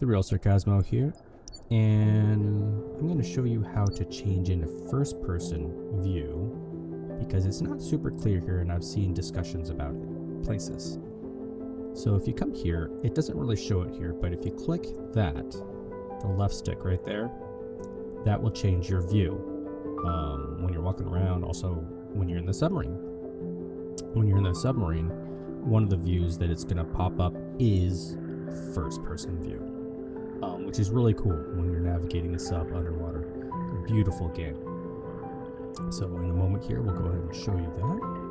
The Real Sarcasmo here, and I'm going to show you how to change into first person view because it's not super clear here and I've seen discussions about places. So if you come here, it doesn't really show it here, but if you click that, the left stick right there, that will change your view when you're walking around, also when you're in the submarine. When you're in the submarine, one of the views that it's going to pop up is first person view, which is really cool when you're navigating a sub underwater. Beautiful game. So in a moment here, we'll go ahead and show you that.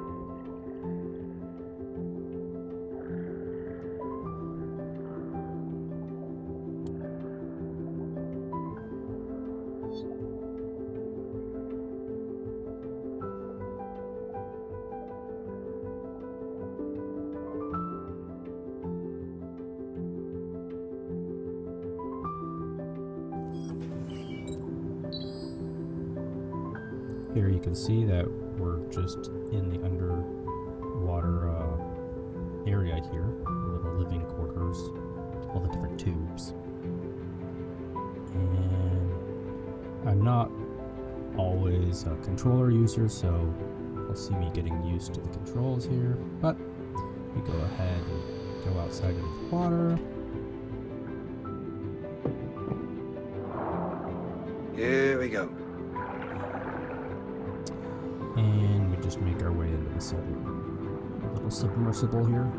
Here you can see that we're just in the underwater area here, with the living quarters, all the different tubes. And I'm not always a controller user, so you'll see me getting used to the controls here, but we go ahead and go outside into the water. Here we go. And we just make our way into the little submersible here.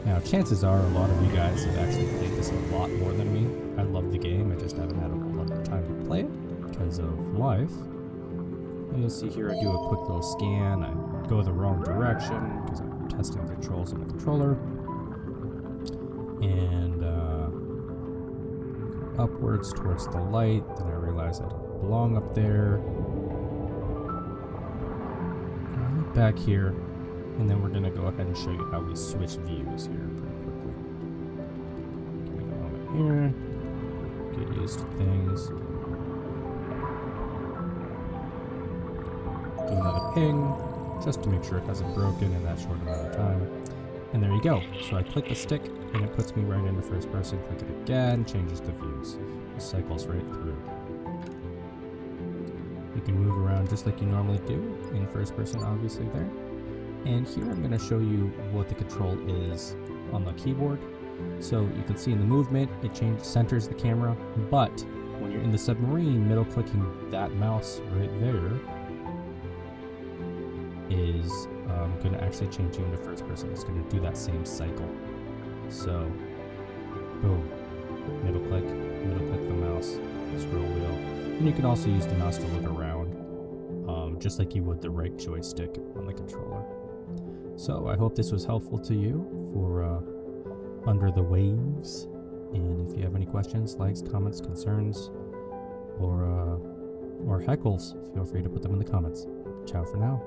Now, chances are a lot of you guys have actually played this a lot more than me. I love the game, I just haven't had a lot of time to play it because of life. And you'll see here I do a quick little scan. I go the wrong direction because I'm testing the controls on the controller. And upwards towards the light, then I realize I don't belong up there. And I look back here, and then we're going to go ahead and show you how we switch views here pretty quickly. Give me a moment here, get used to things. Do another ping, just to make sure it hasn't broken in that short amount of time. And there you go. So I click the stick and it puts me right into first person. Click it again, changes the views. It cycles right through. You can move around just like you normally do in first person, obviously there. And here I'm going to show you what the control is on the keyboard. So you can see in the movement, it centers the camera, but when you're in the submarine, middle clicking that mouse right there is going to actually change you into first person. It's going to do that same cycle. So, boom, middle click the mouse, scroll wheel. And you can also use the mouse to look around, just like you would the right joystick on the controller. So I hope this was helpful to you for Under the Waves. And if you have any questions, likes, comments, concerns, or heckles, feel free to put them in the comments. Ciao for now.